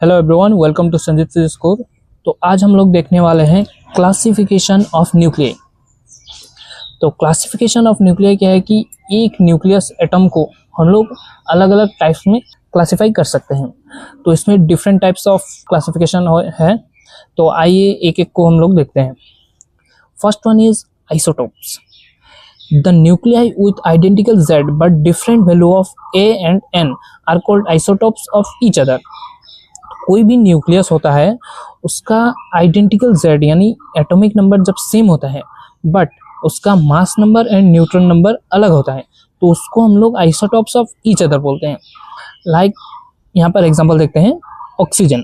Hello everyone, welcome to Sanjeet physics core. तो आज हम लोग देखने वाले हैं क्लासिफिकेशन ऑफ न्यूक्लियाई। तो क्लासिफिकेशन ऑफ न्यूक्लियाई क्या है कि एक न्यूक्लियस एटम को हम लोग अलग अलग टाइप्स में क्लासिफाई कर सकते हैं। तो इसमें डिफरेंट टाइप्स ऑफ क्लासिफिकेशन है। तो आइए एक एक को हम लोग देखते हैं। First one is isotopes. The nuclei with identical Z but different value of A and N are called isotopes of each other। कोई भी न्यूक्लियस होता है उसका आइडेंटिकल Z यानी एटॉमिक नंबर जब सेम होता है बट उसका mass number and neutron number अलग होता है तो उसको हम लोग आइसोटॉप्स ऑफ ईच अदर बोलते हैं। लाइक यहाँ पर एग्जांपल देखते हैं, ऑक्सीजन।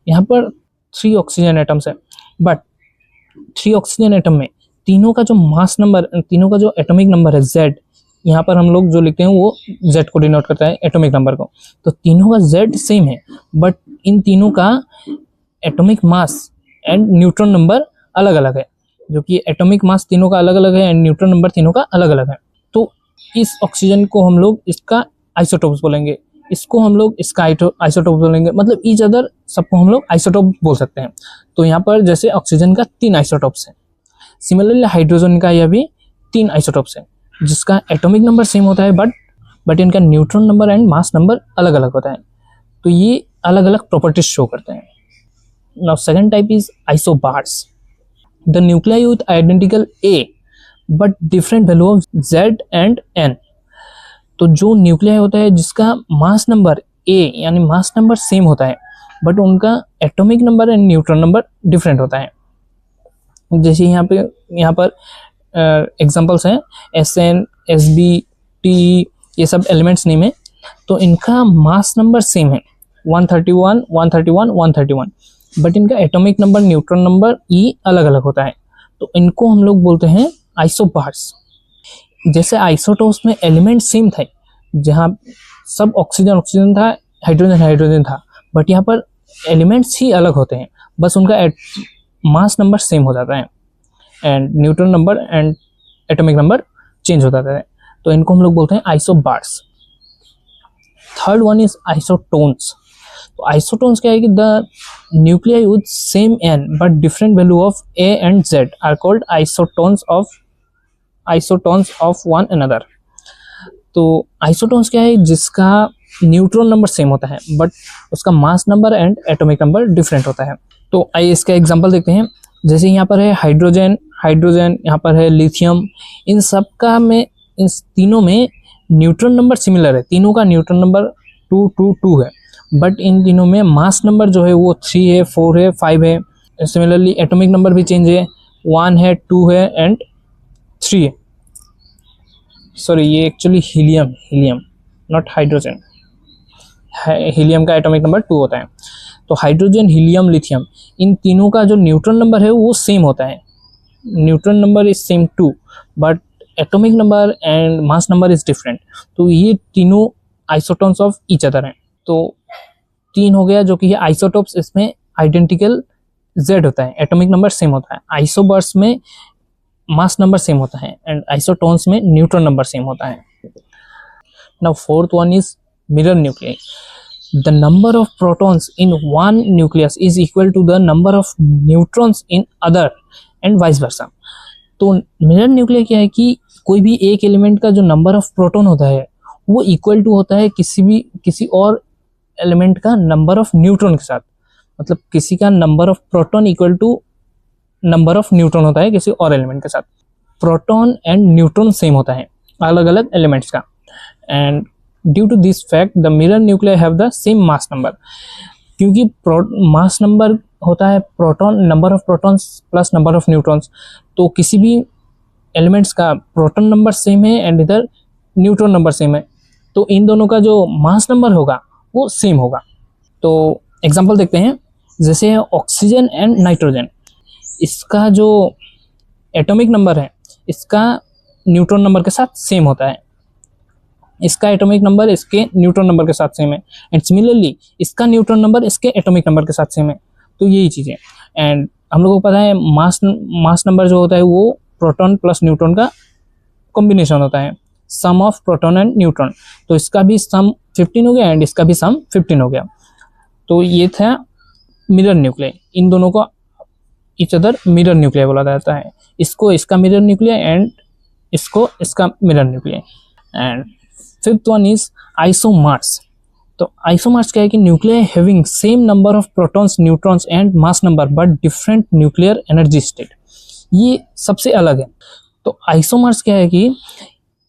यहाँ पर 3 ऑक्सीजन एटम्स है बट 3 ऑक्सीजन एटम में तीनों का जो मास नंबर, तीनों का जो एटॉमिक नंबर है Z, यहाँ पर हम लोग जो लिखते हैं वो Z को डिनोट करता है एटॉमिक नंबर को। तो तीनों का Z सेम है बट इन तीनों का atomic mass and neutron number अलग अलग है, जो कि एटॉमिक मास तीनों का अलग अलग है एंड न्यूट्रॉन नंबर तीनों का अलग अलग है। तो इस ऑक्सीजन को हम लोग इसका आइसोटोप्स बोलेंगे, इसको हम लोग इसका आइसोटोप्स बोलेंगे, मतलब ईच अदर सबको हम लोग आइसोटोप बोल सकते हैं। तो यहाँ पर जैसे ऑक्सीजन का 3 आइसोटोप्स है, सिमिलरली हाइड्रोजन का यह भी 3 आइसोटोप्स है जिसका एटॉमिक नंबर सेम होता है बट इनका neutron number and mass number अलग अलग होता है। तो ये अलग अलग प्रॉपर्टीज शो करते हैं। Now second type is isobars. The nuclei with identical A but different value of Z and N। तो जो न्यूक्लियाई होता है जिसका मास नंबर A यानी मास नंबर सेम होता है बट उनका atomic number and neutron number different होता है। जैसे यहाँ पर एग्जांपल्स हैं Sn, Sb, Te, ये सब एलिमेंट्स नेम है। तो इनका मास नंबर सेम है 131, 131, 131 बट इनका atomic number, neutron number E अलग अलग होता है। तो इनको हम लोग बोलते हैं आइसोबार्स। जैसे आइसोटोप्स में एलिमेंट सेम थे, जहाँ सब ऑक्सीजन था, हाइड्रोजन था, बट यहाँ पर एलिमेंट्स ही अलग होते हैं, बस उनका मास नंबर सेम हो जाता है and neutron number and atomic number change हो जाता है। तो इनको हम लोग बोलते हैं isobars. Third one is isotones. तो आइसोटोन्स क्या है कि the nuclei with same N but different value of A and Z are called isotones of one another. तो आइसोटोन्स क्या है जिसका न्यूट्रॉन नंबर सेम होता है बट उसका mass number and atomic number different होता है। तो आइए इसका एग्जांपल देखते हैं। जैसे यहाँ पर है हाइड्रोजन, यहाँ पर है लिथियम। इन तीनों में न्यूट्रॉन नंबर सिमिलर है, तीनों का न्यूट्रॉन नंबर 2 2 2 है बट इन तीनों में मास नंबर जो है वो 3 है, 4 है, 5 है। सिमिलरली एटॉमिक नंबर भी चेंज है, 1 है, 2 है एंड 3 है। सॉरी, ये actually helium not hydrogen. Helium का एटॉमिक नंबर 2 होता है। तो हाइड्रोजन, हीलियम, लिथियम, इन तीनों का जो न्यूट्रॉन नंबर है वो सेम होता है। Neutron number is same 2 but atomic number and mass number is different. तो ये तीनों आइसोटोन्स ऑफ ईच अदर हैं। तो 3 हो गया जो कि आइसोटोप्स, इसमें आइडेंटिकल Z होता है, एटॉमिक नंबर सेम होता है। आइसोबर्स में मास नंबर सेम होता है एंड आइसोटोन्स में न्यूट्रॉन नंबर सेम होता है। Now fourth one is mirror nuclei. The number of protons in one nucleus is equal to the number of neutrons in other and vice versa। तो mirror nuclei क्या है कि कोई भी एक एलिमेंट का जो नंबर ऑफ प्रोटॉन होता है वो इक्वल टू होता है किसी और एलिमेंट का नंबर ऑफ न्यूट्रॉन के साथ। मतलब किसी का number of proton equal to number of neutron होता है किसी और एलिमेंट के साथ। प्रोटॉन एंड न्यूट्रॉन सेम होता है अलग अलग एलिमेंट्स का and due to this fact the mirror nuclei have the same mass number. क्योंकि मास नंबर होता है proton, number of protons plus number of neutrons. तो किसी भी एलिमेंट्स का प्रोटॉन नंबर सेम है एंड इधर न्यूट्रॉन नंबर सेम है, तो इन दोनों का जो मास नंबर होगा वो सेम होगा। तो एग्जांपल देखते हैं, जैसे ऑक्सीजन एंड नाइट्रोजन। इसका जो एटॉमिक नंबर है इसका न्यूट्रॉन नंबर के साथ सेम होता है, इसका एटॉमिक नंबर इसके न्यूट्रॉन नंबर के साथ सेम है एंड सिमिलरली इसका न्यूट्रॉन नंबर इसके एटॉमिक नंबर के साथ सेम है। तो यही चीज़ें एंड हम लोगों को पता है मास नंबर जो होता है वो प्रोटॉन प्लस न्यूट्रॉन का कॉम्बिनेशन होता है, सम ऑफ प्रोटॉन एंड न्यूट्रॉन। तो इसका भी सम 15 हो गया एंड इसका भी सम 15 हो गया। तो ये था मिरर न्यूक्लियाई। इन दोनों को ईच अदर मिरर न्यूक्लियाई बोला जाता है। इसको इसका मिरर न्यूक्लियाई एंड इसको इसका mirror nuclei. And fifth one is isomers. तो आइसोमर्स क्या है कि nuclei having same number of protons, neutrons and mass number but different nuclear energy state. ये सबसे अलग है। तो आइसोमर्स क्या है कि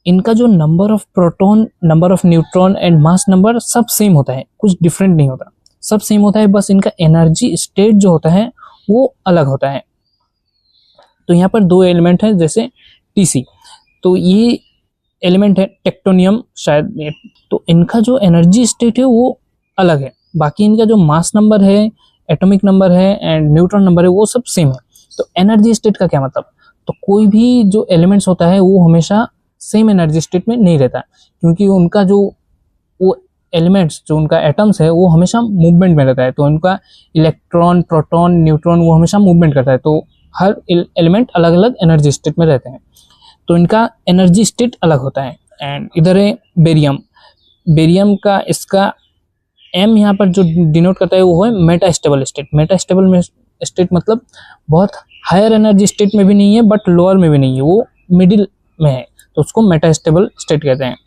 इनका जो number of proton, number of neutron and mass number सब सेम होता है, कुछ डिफरेंट नहीं होता, सब सेम होता है, बस इनका एनर्जी स्टेट जो होता है वो अलग होता है। तो यहाँ पर दो एलिमेंट हैं जैसे टीसी, तो ये एलिमेंट है टेक्टोनियम शायद, तो इनका जो एनर्जी स्टेट है वो अलग है, बाकी इनका जो मास नंबर है, एटॉमिक नंबर है एंड न्यूट्रॉन नंबर है वो सब सेम है। तो एनर्जी स्टेट का क्या मतलब, तो कोई भी जो एलिमेंट्स होता है वो हमेशा सेम एनर्जी स्टेट में नहीं रहता, क्योंकि उनका जो वो एलिमेंट्स, जो उनका एटम्स है वो हमेशा मूवमेंट में रहता है। तो उनका इलेक्ट्रॉन, प्रोटॉन, न्यूट्रॉन वो हमेशा मूवमेंट करता है, तो हर एलिमेंट अलग अलग एनर्जी स्टेट में रहते हैं, तो इनका एनर्जी स्टेट अलग होता है। एंड इधर है बेरियम। बेरियम का इसका एम यहाँ पर जो डिनोट करता है वो है Meta stable state. Meta stable में स्टेट मतलब बहुत हायर एनर्जी स्टेट में भी नहीं है बट लोअर में भी नहीं है, वो मिडिल में है, तो उसको मेटा स्टेबल स्टेट कहते हैं।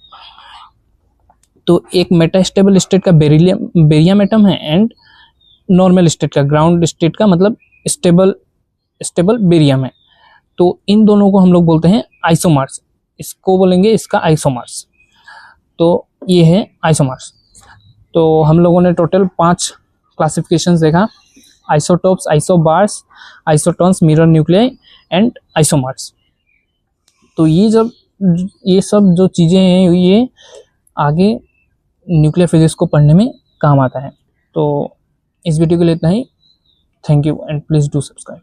तो एक मेटा स्टेबल स्टेट का बेरियम एटम है एंड नॉर्मल स्टेट का, ग्राउंड स्टेट का मतलब स्टेबल बेरियम है। तो इन दोनों को हम लोग बोलते हैं आइसोमर्स, इसको बोलेंगे इसका आइसोमर्स। तो ये है आइसोमर्स। तो हम लोगों ने टोटल 5 क्लासिफिकेशंस देखा, isotopes, isobars, isotones, mirror nuclei and isomers. तो ये सब जो चीज़ें हैं ये आगे न्यूक्लियर फिजिक्स को पढ़ने में काम आता है। तो इस वीडियो के लिए इतना ही। Thank you and please do subscribe.